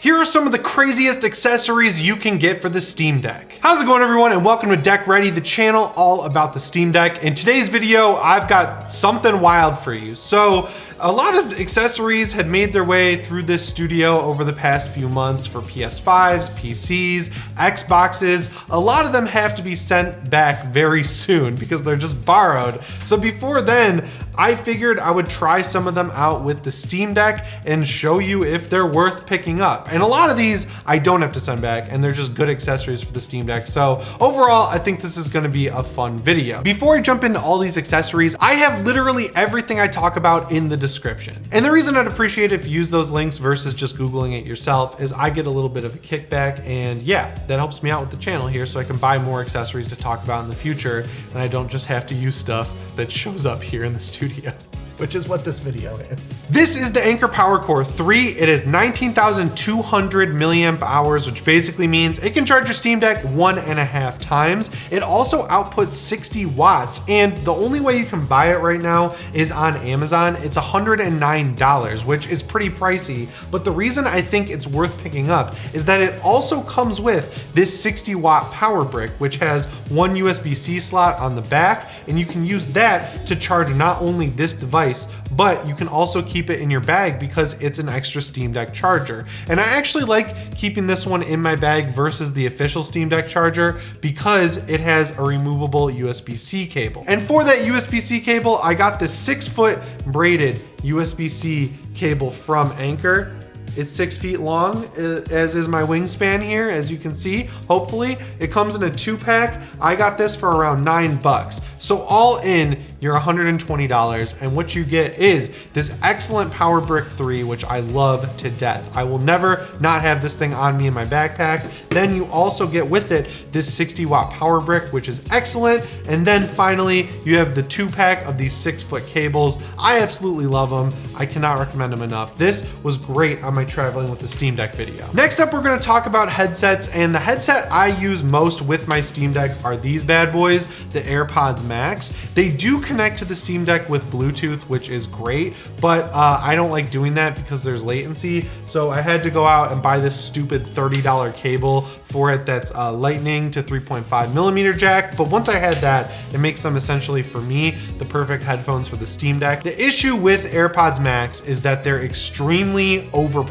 Here are some of the craziest accessories you can get for the Steam Deck. How's it going, everyone, and welcome to Deck Ready, the channel all about the Steam Deck. In today's video, I've got something wild for you. So a lot of accessories had made their way through this studio over the past few months for PS5s, PCs, Xboxes. A lot of them have to be sent back very soon because they're just borrowed. So before then, I figured I would try some of them out with the Steam Deck and show you if they're worth picking up. And a lot of these I don't have to send back, and they're just good accessories for the Steam Deck. So overall, I think this is gonna be a fun video. Before I jump into all these accessories, I have literally everything I talk about in the description. And the reason I'd appreciate it if you use those links versus just Googling it yourself is I get a little bit of a kickback, and yeah, that helps me out with the channel here so I can buy more accessories to talk about in the future, and I don't just have to use stuff that shows up here in the studio, which is what this video is. This is the Anker Power Core 3. It is 19,200 milliamp hours, which basically means it can charge your Steam Deck 1.5 times. It also outputs 60 watts, and the only way you can buy it right now is on Amazon. It's $109, which is pretty pricey, but the reason I think it's worth picking up is that it also comes with this 60 watt power brick, which has one USB-C slot on the back, and you can use that to charge not only this device, but you can also keep it in your bag because it's an extra Steam Deck charger. And I actually like keeping this one in my bag versus the official Steam Deck charger because it has a removable USB-C cable. And for that USB-C cable, I got this 6-foot braided USB-C cable from Anker. It's 6 feet long, as is my wingspan here, as you can see, hopefully. It comes in a 2-pack. I got this for around $9. So all in, you're $120, and what you get is this excellent Power Brick 3, which I love to death. I will never not have this thing on me in my backpack. Then you also get with it this 60 watt Power Brick, which is excellent. And then finally, you have the 2-pack of these 6-foot cables. I absolutely love them. I cannot recommend them enough. This was great on my traveling with the Steam Deck video. Next up, we're gonna talk about headsets, and the headset I use most with my Steam Deck are these bad boys, the AirPods Max. They do connect to the Steam Deck with Bluetooth, which is great, but I don't like doing that because there's latency. So I had to go out and buy this stupid $30 cable for it that's lightning to 3.5 millimeter jack. But once I had that, it makes them essentially, for me, the perfect headphones for the Steam Deck. The issue with AirPods Max is that they're extremely overpriced.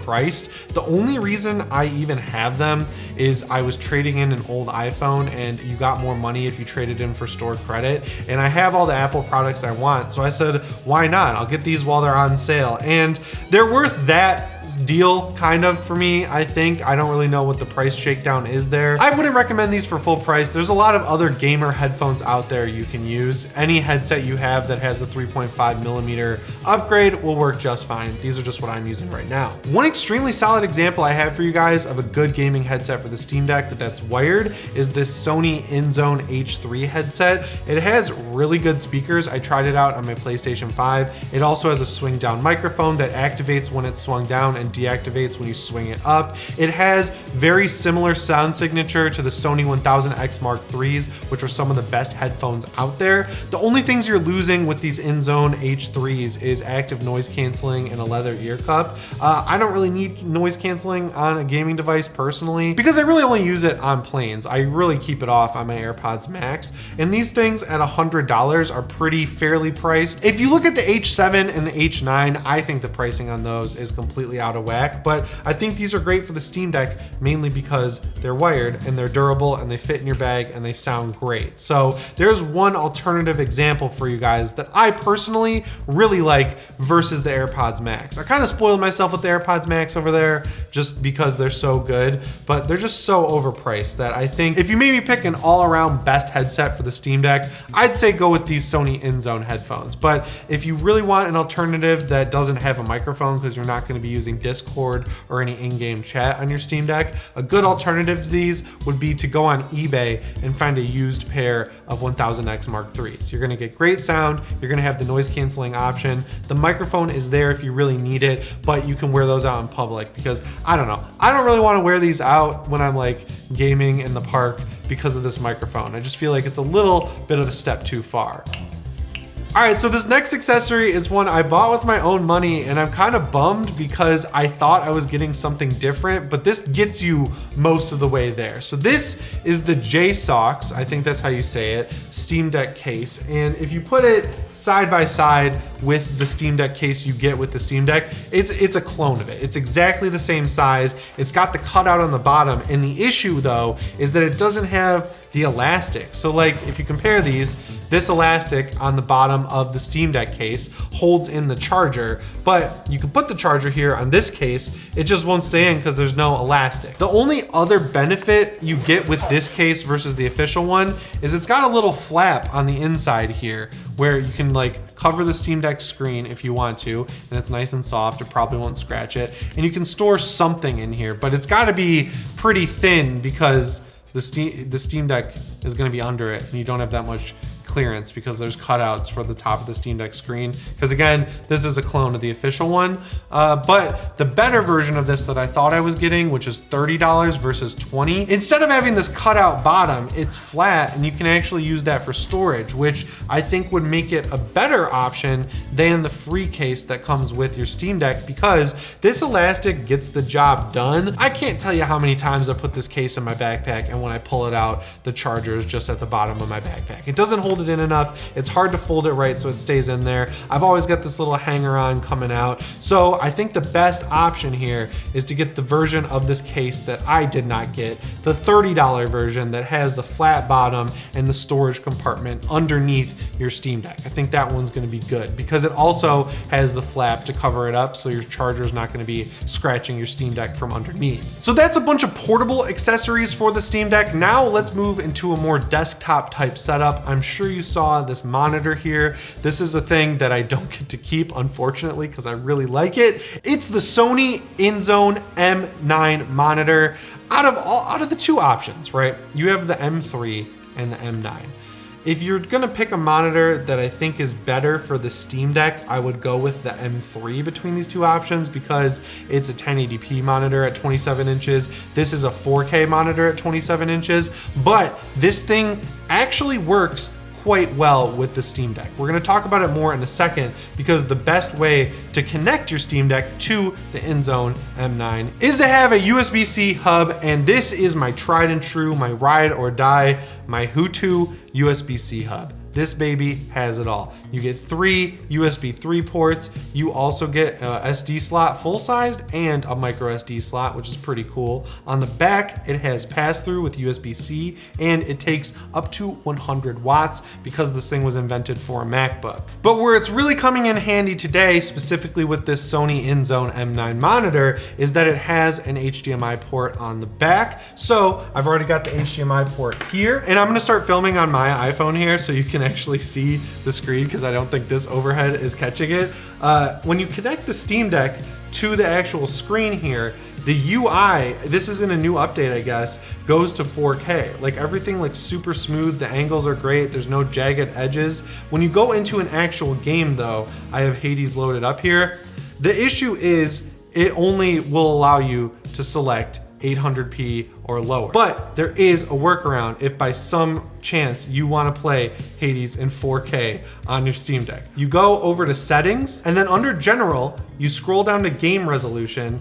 The only reason I even have them is I was trading in an old iPhone, and you got more money if you traded in for store credit. And I have all the Apple products I want, so I said, why not? I'll get these while they're on sale. And they're worth that deal kind of for me, I think. I don't really know what the price shakedown is there. I wouldn't recommend these for full price. There's a lot of other gamer headphones out there you can use. Any headset you have that has a 3.5 millimeter upgrade will work just fine. These are just what I'm using right now. One extremely solid example I have for you guys of a good gaming headset for the Steam Deck but that's wired is this Sony InZone H3 headset. It has really good speakers. I tried it out on my PlayStation 5. It also has a swing down microphone that activates when it's swung down and deactivates when you swing it up. It has very similar sound signature to the Sony 1000X Mark IIIs, which are some of the best headphones out there. The only things you're losing with these InZone H3s is active noise canceling and a leather ear cup. I don't really need noise canceling on a gaming device personally because I really only use it on planes. I really keep it off on my AirPods Max, and these things at $100 are pretty fairly priced. If you look at the H7 and the H9, I think the pricing on those is completely out of whack, but I think these are great for the Steam Deck mainly because they're wired and they're durable and they fit in your bag and they sound great. So there's one alternative example for you guys that I personally really like versus the AirPods Max. I kind of spoiled myself with the AirPods Max over there just because they're so good, but they're just so overpriced that I think if you made me pick an all-around best headset for the Steam Deck, I'd say go with these Sony InZone headphones. But if you really want an alternative that doesn't have a microphone because you're not going to be using Discord or any in-game chat on your Steam Deck, a good alternative to these would be to go on eBay and find a used pair of 1000X Mark IIIs. You're gonna get great sound, you're gonna have the noise canceling option, the microphone is there if you really need it, but you can wear those out in public because, I don't know, I don't really wanna wear these out when I'm like gaming in the park because of this microphone. I just feel like it's a little bit of a step too far. All right, so this next accessory is one I bought with my own money, and I'm kind of bummed because I thought I was getting something different, but this gets you most of the way there. So this is the J-Sox, I think that's how you say it, Steam Deck case. And if you put it side by side with the Steam Deck case you get with the Steam Deck, it's a clone of it. It's exactly the same size. It's got the cutout on the bottom. And the issue though, is that it doesn't have the elastic. So like if you compare these, this elastic on the bottom of the Steam Deck case holds in the charger, but you can put the charger here on this case, it just won't stay in because there's no elastic. The only other benefit you get with this case versus the official one is it's got a little flap on the inside here where you can like cover the Steam Deck screen if you want to, and it's nice and soft, it probably won't scratch it. And you can store something in here, but it's gotta be pretty thin because the Steam Deck is gonna be under it and you don't have that much clearance because there's cutouts for the top of the Steam Deck screen. Because again, this is a clone of the official one. But the better version of this that I thought I was getting, which is $30 versus $20, instead of having this cutout bottom, it's flat and you can actually use that for storage, which I think would make it a better option than the free case that comes with your Steam Deck because this elastic gets the job done. I can't tell you how many times I put this case in my backpack and when I pull it out, the charger is just at the bottom of my backpack. It doesn't hold it in enough. It's hard to fold it right so it stays in there. I've always got this little hanger on coming out. So I think the best option here is to get the version of this case that I did not get, the $30 version that has the flat bottom and the storage compartment underneath your Steam Deck. I think that one's gonna be good because it also has the flap to cover it up so your charger is not gonna be scratching your Steam Deck from underneath. So that's a bunch of portable accessories for the Steam Deck. Now let's move into a more desktop type setup. I'm sure you saw this monitor here. This is a thing that I don't get to keep, unfortunately, because I really like it. It's the Sony InZone M9 monitor. Out of the two options, right? You have the M3 and the M9. If you're gonna pick a monitor that I think is better for the Steam Deck, I would go with the M3 between these two options because it's a 1080p monitor at 27 inches. This is a 4K monitor at 27 inches, but this thing actually works quite well with the Steam Deck. We're gonna talk about it more in a second because the best way to connect your Steam Deck to the InZone M9 is to have a USB-C hub, and this is my tried and true, my ride or die, my Hutu USB-C hub. This baby has it all. You get 3 USB 3 ports. You also get a SD slot full-sized and a micro SD slot, which is pretty cool. On the back, it has pass-through with USB-C, and it takes up to 100 watts because this thing was invented for a MacBook. But where it's really coming in handy today, specifically with this Sony InZone M9 monitor, is that it has an HDMI port on the back. So I've already got the HDMI port here, and I'm gonna start filming on my iPhone here so you can actually see the screen because I don't think this overhead is catching it. When you connect the Steam Deck to the actual screen here, the UI, this isn't a new update I guess, goes to 4K. Like everything looks super smooth, the angles are great, there's no jagged edges. When you go into an actual game though, I have Hades loaded up here, the issue is it only will allow you to select 800p or lower. But there is a workaround if by some chance you want to play Hades in 4K on your Steam Deck. You go over to settings and then under general, you scroll down to game resolution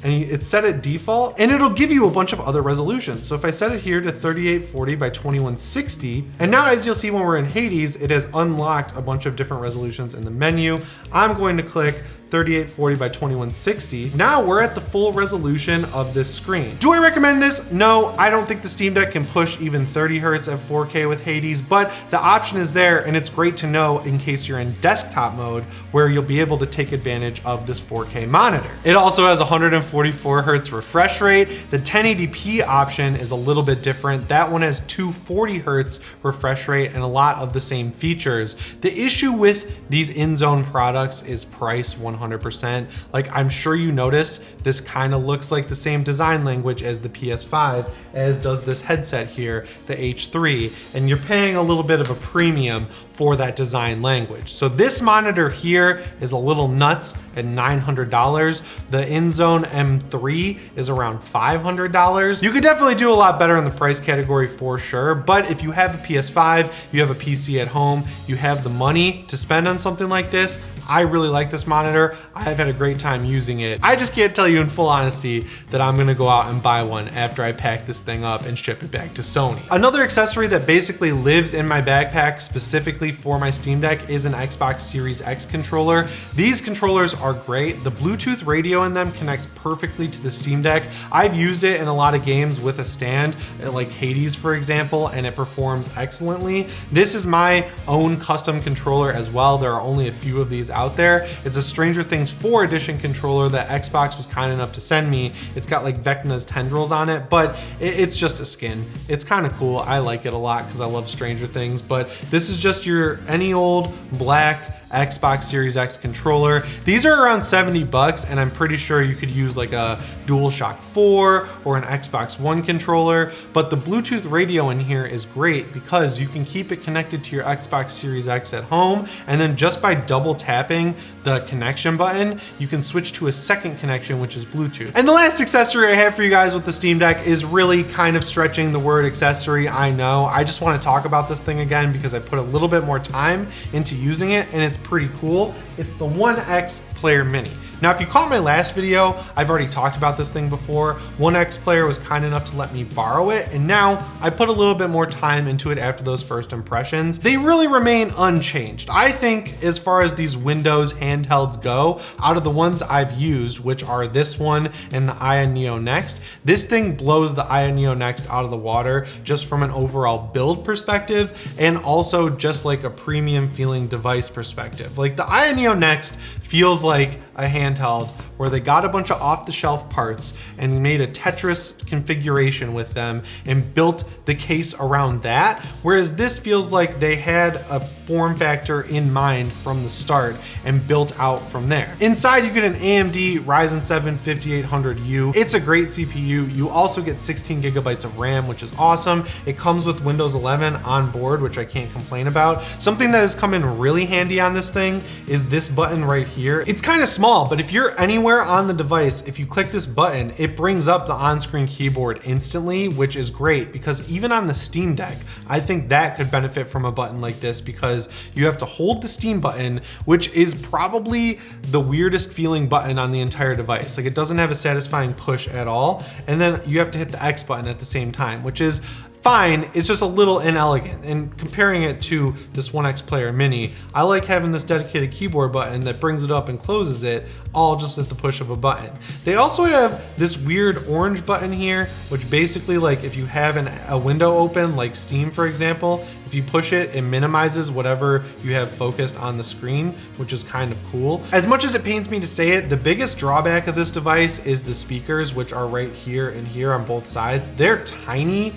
and it's set at default and it'll give you a bunch of other resolutions. So if I set it here to 3840 by 2160, and now as you'll see when we're in Hades, it has unlocked a bunch of different resolutions in the menu. I'm going to click 3840 by 2160. Now we're at the full resolution of this screen. Do I recommend this? No, I don't think the Steam Deck can push even 30 hertz at 4K with Hades, but the option is there and it's great to know in case you're in desktop mode where you'll be able to take advantage of this 4K monitor. It also has 144 hertz refresh rate. The 1080p option is a little bit different. That one has 240 hertz refresh rate and a lot of the same features. The issue with these InZone products is price 100%. 100%. Like, I'm sure you noticed this kind of looks like the same design language as the PS5, as does this headset here, the H3, and you're paying a little bit of a premium for that design language. So this monitor here is a little nuts at $900. The InZone M3 is around $500. You could definitely do a lot better in the price category for sure, but if you have a PS5, you have a PC at home, you have the money to spend on something like this, I really like this monitor. I've had a great time using it. I just can't tell you in full honesty that I'm gonna go out and buy one after I pack this thing up and ship it back to Sony. Another accessory that basically lives in my backpack specifically for my Steam Deck is an Xbox Series X controller. These controllers are great. The Bluetooth radio in them connects perfectly to the Steam Deck. I've used it in a lot of games with a stand, like Hades for example, and it performs excellently. This is my own custom controller as well. There are only a few of these out there. It's a Stranger Things 4 edition controller that Xbox was kind enough to send me. It's got like Vecna's tendrils on it, but it's just a skin. It's kind of cool. I like it a lot because I love Stranger Things, but this is just your any old black Xbox Series X controller. These are around 70 bucks, and I'm pretty sure you could use like a DualShock 4 or an Xbox One controller, but the Bluetooth radio in here is great because you can keep it connected to your Xbox Series X at home, and then just by double tapping the connection button, you can switch to a second connection, which is Bluetooth. And the last accessory I have for you guys with the Steam Deck is really kind of stretching the word accessory, I know. I just want to talk about this thing again because I put a little bit more time into using it, and it's pretty cool. It's the One X Player Mini. Now, if you caught my last video, I've already talked about this thing before. One X Player was kind enough to let me borrow it, and now I put a little bit more time into it after those first impressions. They really remain unchanged. I think as far as these Windows handhelds go, out of the ones I've used, which are this one and the Aya Neo Next, this thing blows the Aya Neo Next out of the water just from an overall build perspective, and also just like a premium feeling device perspective. Like the Aya Neo Next feels like a handheld where they got a bunch of off-the-shelf parts and made a Tetris configuration with them and built the case around that, whereas this feels like they had a form factor in mind from the start and built out from there. Inside you get an AMD Ryzen 7 5800U. It's a great CPU. You also get 16 gigabytes of RAM, which is awesome. It comes with Windows 11 on board, which I can't complain about. Something that has come in really handy on this thing is this button right here. It's kind of small, but if you're anywhere on the device, if you click this button, it brings up the on-screen keyboard instantly, which is great because even on the Steam Deck, I think that could benefit from a button like this because you have to hold the Steam button, which is probably the weirdest feeling button on the entire device. Like it doesn't have a satisfying push at all. And then you have to hit the X button at the same time, which is fine, it's just a little inelegant. And comparing it to this One X Player Mini, I like having this dedicated keyboard button that brings it up and closes it all just at the push of a button. They also have this weird orange button here, which basically, like if you have a window open, like Steam for example, if you push it, it minimizes whatever you have focused on the screen, which is kind of cool. As much as it pains me to say it, the biggest drawback of this device is the speakers, which are right here and here on both sides. They're tiny.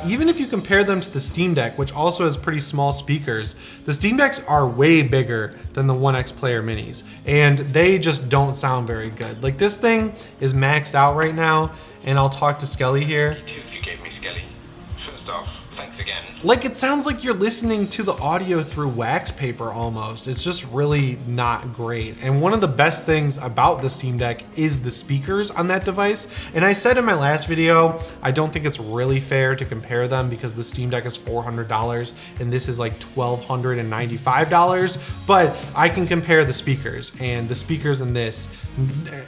Even if you compare them to the Steam Deck, which also has pretty small speakers, the Steam Decks are way bigger than the One X Player Minis, and they just don't sound very good. Like this thing is maxed out right now, and I'll talk to Skelly here. Tooth you gave me, Skelly. First off, thanks again. Like it sounds like you're listening to the audio through wax paper almost. It's just really not great. And one of the best things about the Steam Deck is the speakers on that device. And I said in my last video, I don't think it's really fair to compare them because the Steam Deck is $400 and this is like $1,295. But I can compare the speakers, and the speakers in this,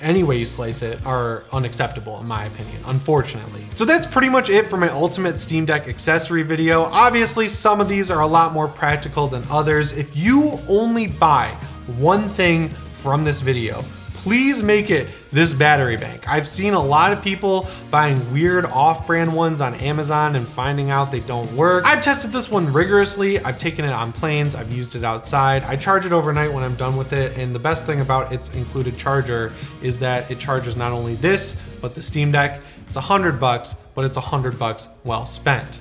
any way you slice it, are unacceptable in my opinion, unfortunately. So that's pretty much it for my ultimate Steam Deck accessory video. Obviously, some of these are a lot more practical than others. If you only buy one thing from this video, please make it this battery bank. I've seen a lot of people buying weird off-brand ones on Amazon and finding out they don't work. I've tested this one rigorously. I've taken it on planes. I've used it outside. I charge it overnight when I'm done with it. And the best thing about its included charger is that it charges not only this, but the Steam Deck. It's $100, but it's $100 well spent.